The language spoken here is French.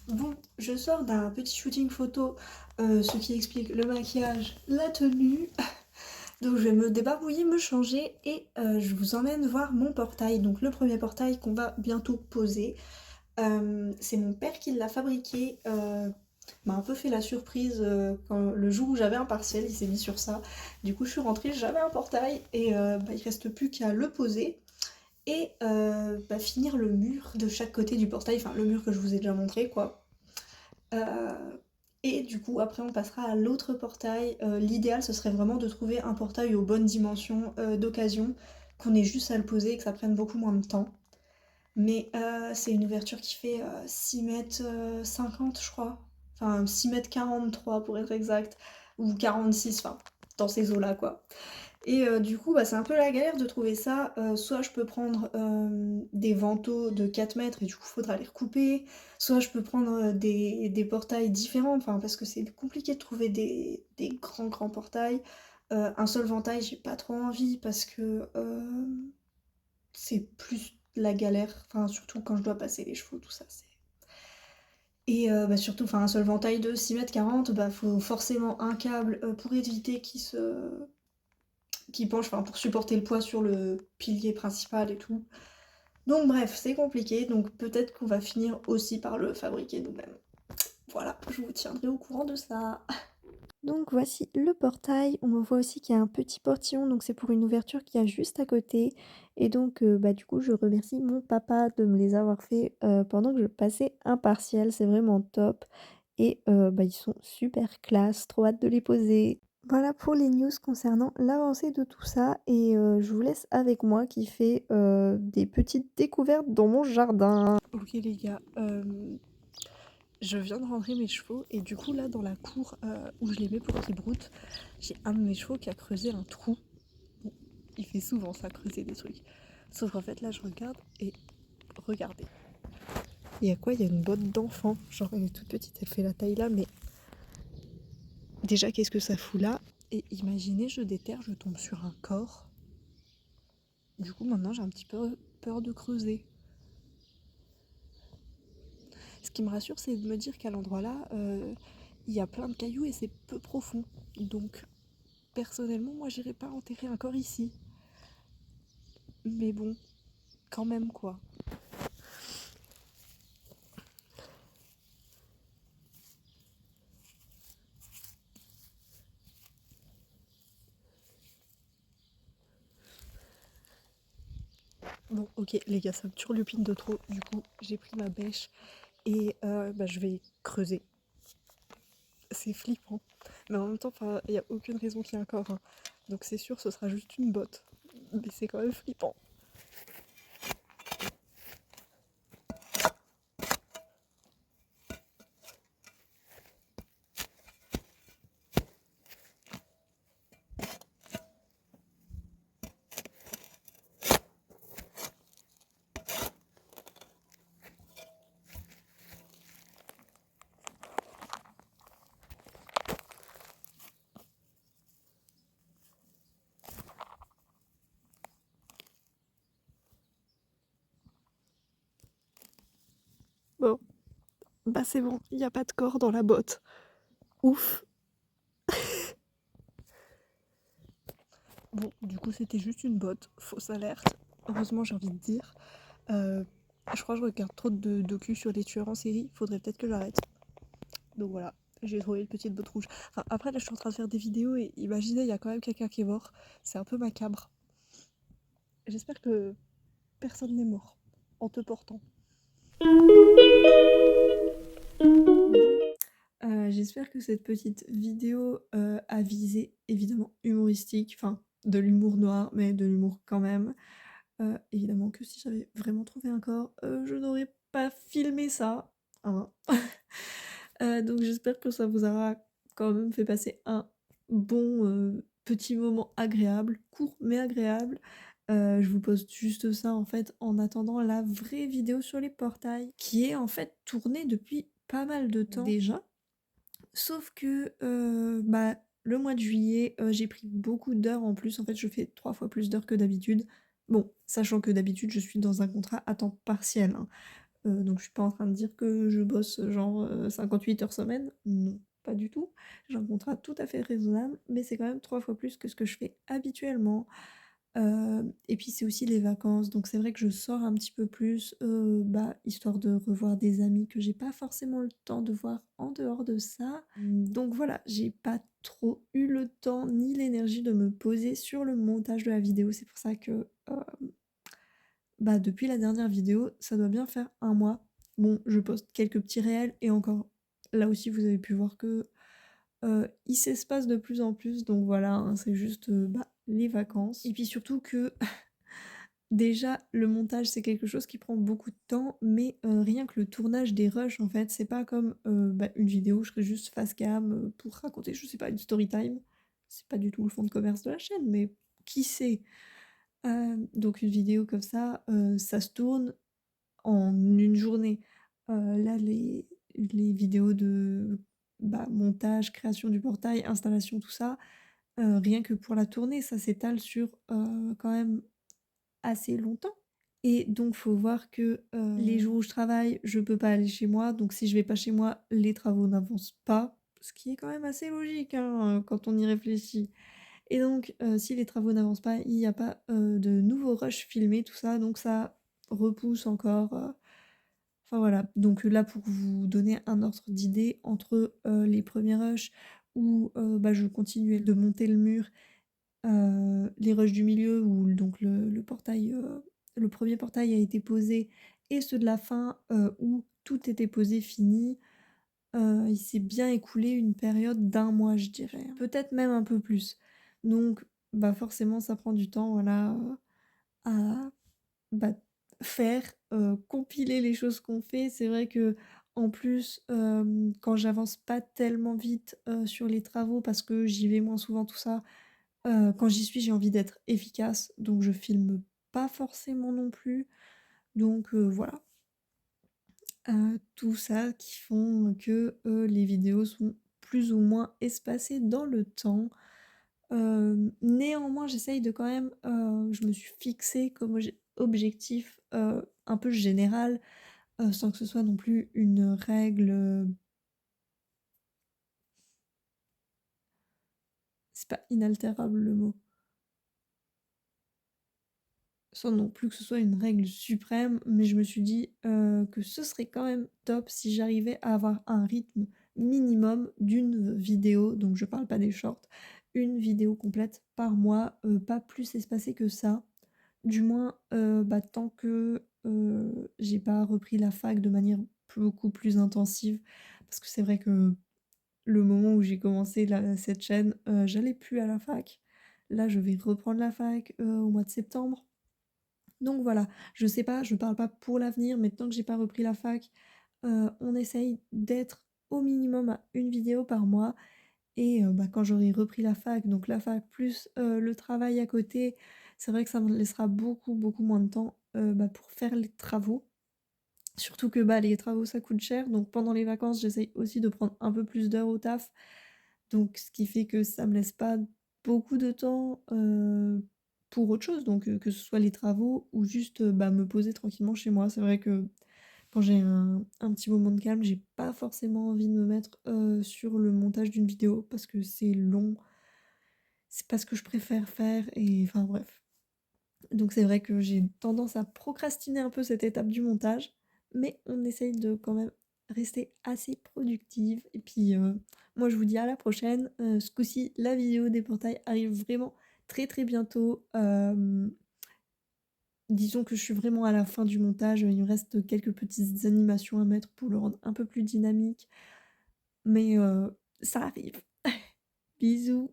Bon, je sors d'un petit shooting photo, ce qui explique le maquillage, la tenue. Donc je vais me débarbouiller, me changer et je vous emmène voir mon portail. Donc le premier portail qu'on va bientôt poser. C'est mon père qui l'a fabriqué. M'a un peu fait la surprise le jour où j'avais un partiel, il s'est mis sur ça. Du coup je suis rentrée, j'avais un portail et il reste plus qu'à le poser et finir le mur de chaque côté du portail, enfin le mur que je vous ai déjà montré quoi. Euh, et du coup, après, on passera à l'autre portail. L'idéal, ce serait vraiment de trouver un portail aux bonnes dimensions d'occasion, qu'on ait juste à le poser et que ça prenne beaucoup moins de temps. Mais c'est une ouverture qui fait 6 mètres 50, je crois. Enfin, 6 mètres 43 pour être exact. Ou 46, enfin, dans ces eaux-là, quoi. Et du coup, c'est un peu la galère de trouver ça. Soit je peux prendre des vantaux de 4 mètres et du coup, il faudra les recouper. Soit je peux prendre des portails différents, enfin, parce que c'est compliqué de trouver des grands, grands portails. Un seul ventail, j'ai pas trop envie parce que c'est plus la galère. Enfin, surtout quand je dois passer les chevaux, tout ça. Et surtout, enfin, un seul ventail de 6 mètres 40, faut forcément un câble pour éviter qui penche, enfin pour supporter le poids sur le pilier principal et tout. Donc bref, c'est compliqué, donc peut-être qu'on va finir aussi par le fabriquer nous-mêmes. Voilà, je vous tiendrai au courant de ça. Donc voici le portail. On voit aussi qu'il y a un petit portillon, donc c'est pour une ouverture qui a juste à côté. Et donc du coup je remercie mon papa de me les avoir fait pendant que je passais un partiel. C'est vraiment top. Et ils sont super classe, trop hâte de les poser. Voilà pour les news concernant l'avancée de tout ça. Et je vous laisse avec moi qui fait des petites découvertes dans mon jardin. Ok les gars, je viens de rentrer mes chevaux et du coup là dans la cour où je les mets pour qu'ils broutent, j'ai un de mes chevaux qui a creusé un trou. Bon, il fait souvent ça, creuser des trucs. Sauf qu'en fait là je regarde et regardez. Il y a quoi? Il y a une botte d'enfant. Genre elle est toute petite, elle fait la taille là, mais déjà qu'est-ce que ça fout là? Et imaginez je déterre, je tombe sur un corps. Du coup maintenant j'ai un petit peu peur de creuser. Ce qui me rassure, c'est de me dire qu'à l'endroit là, il y a plein de cailloux et c'est peu profond. Donc personnellement, moi, j'irais pas enterrer un corps ici. Mais bon, quand même, quoi. Bon, ok, les gars, ça me turlupine de trop. Du coup, j'ai pris ma bêche et je vais creuser. C'est flippant. Mais en même temps, il n'y a aucune raison qu'il y ait un corps, hein. Donc c'est sûr, ce sera juste une botte. Mais c'est quand même flippant. Bon, c'est bon, il n'y a pas de corps dans la botte. Ouf. Bon, du coup, c'était juste une botte. Fausse alerte. Heureusement, j'ai envie de dire. Euh, je crois que je regarde trop de docu sur les tueurs en série. Faudrait peut-être que j'arrête. Donc voilà, j'ai trouvé une petite botte rouge. Enfin, après, là, je suis en train de faire des vidéos et imaginez, il y a quand même quelqu'un qui est mort. C'est un peu macabre. J'espère que personne n'est mort en te portant. J'espère que cette petite vidéo a visé évidemment humoristique, enfin de l'humour noir, mais de l'humour quand même. Évidemment que si j'avais vraiment trouvé un corps, je n'aurais pas filmé ça, hein. Donc j'espère que ça vous aura quand même fait passer un bon petit moment agréable, court mais agréable. Je vous poste juste ça en fait en attendant la vraie vidéo sur les portails, qui est en fait tournée depuis pas mal de temps déjà. Sauf que le mois de juillet, j'ai pris beaucoup d'heures en plus. En fait, je fais 3 fois plus d'heures que d'habitude. Bon, sachant que d'habitude, je suis dans un contrat à temps partiel, hein. Donc je suis pas en train de dire que je bosse genre, 58 heures semaine, non, pas du tout. J'ai un contrat tout à fait raisonnable, mais c'est quand même 3 fois plus que ce que je fais habituellement. Et puis c'est aussi les vacances, donc c'est vrai que je sors un petit peu plus, bah, histoire de revoir des amis que j'ai pas forcément le temps de voir en dehors de ça. Donc voilà, j'ai pas trop eu le temps ni l'énergie de me poser sur le montage de la vidéo. C'est pour ça que, bah, depuis la dernière vidéo, ça doit bien faire un mois. Bon, je poste quelques petits réels et encore, là aussi vous avez pu voir que, il s'espace de plus en plus, donc voilà, hein, c'est juste, bah, les vacances. Et puis surtout que déjà, le montage, c'est quelque chose qui prend beaucoup de temps, mais rien que le tournage des rushs, en fait, c'est pas comme, bah, une vidéo où je serais juste face cam, pour raconter, je sais pas, une story time. C'est pas du tout le fond de commerce de la chaîne, mais qui sait? Donc une vidéo comme ça se tourne en une journée. Là, les vidéos de, bah, montage, création du portail, installation, tout ça, rien que pour la tournée, ça s'étale sur, quand même assez longtemps. Et donc faut voir que, les jours où je travaille, je peux pas aller chez moi, donc si je vais pas chez moi, les travaux n'avancent pas, ce qui est quand même assez logique, hein, quand on y réfléchit. Et donc, si les travaux n'avancent pas, il y a pas, de nouveaux rushs filmés, tout ça, donc ça repousse encore, enfin voilà. Donc là, pour vous donner un ordre d'idée, entre, les premiers rushs où, bah, je continuais de monter le mur, les rushs du milieu où donc le portail, le premier portail a été posé et ceux de la fin, où tout était posé, fini, il s'est bien écoulé une période d'un mois, je dirais, hein. Peut-être même un peu plus. Donc, bah, forcément ça prend du temps, voilà, à, bah, faire, compiler les choses qu'on fait. C'est vrai qu'en plus, quand j'avance pas tellement vite, sur les travaux parce que j'y vais moins souvent, tout ça, quand j'y suis, j'ai envie d'être efficace, donc je filme pas forcément non plus. Donc voilà, tout ça qui font que, les vidéos sont plus ou moins espacées dans le temps. Néanmoins, j'essaye de quand même, je me suis fixé comme objectif, un peu général, sans que ce soit non plus une règle, c'est pas inaltérable le mot. Sans non plus que ce soit une règle suprême, mais je me suis dit, que ce serait quand même top si j'arrivais à avoir un rythme minimum d'une vidéo, donc je parle pas des shorts, une vidéo complète par mois, pas plus espacée que ça. Du moins, bah, tant que, j'ai pas repris la fac de manière beaucoup plus intensive. Parce que c'est vrai que le moment où j'ai commencé cette chaîne, j'allais plus à la fac. Là, je vais reprendre la fac, au mois de septembre. Donc voilà, je sais pas, je parle pas pour l'avenir, mais tant que j'ai pas repris la fac, on essaye d'être au minimum à une vidéo par mois et bah, quand j'aurai repris la fac, donc la fac plus, le travail à côté, c'est vrai que ça me laissera beaucoup, beaucoup moins de temps, bah, pour faire les travaux. Surtout que, bah, les travaux ça coûte cher, donc pendant les vacances, j'essaye aussi de prendre un peu plus d'heures au taf. Donc ce qui fait que ça me laisse pas beaucoup de temps, pour autre chose, donc que ce soit les travaux ou juste, bah, me poser tranquillement chez moi. C'est vrai que quand j'ai un petit moment de calme, j'ai pas forcément envie de me mettre, sur le montage d'une vidéo parce que c'est long, c'est pas ce que je préfère faire et enfin bref. Donc c'est vrai que j'ai tendance à procrastiner un peu cette étape du montage, mais on essaye de quand même rester assez productive. Et puis moi je vous dis à la prochaine. Ce coup-ci, la vidéo des portails arrive vraiment très très bientôt. Disons que je suis vraiment à la fin du montage, il me reste quelques petites animations à mettre pour le rendre un peu plus dynamique, mais ça arrive. Bisous.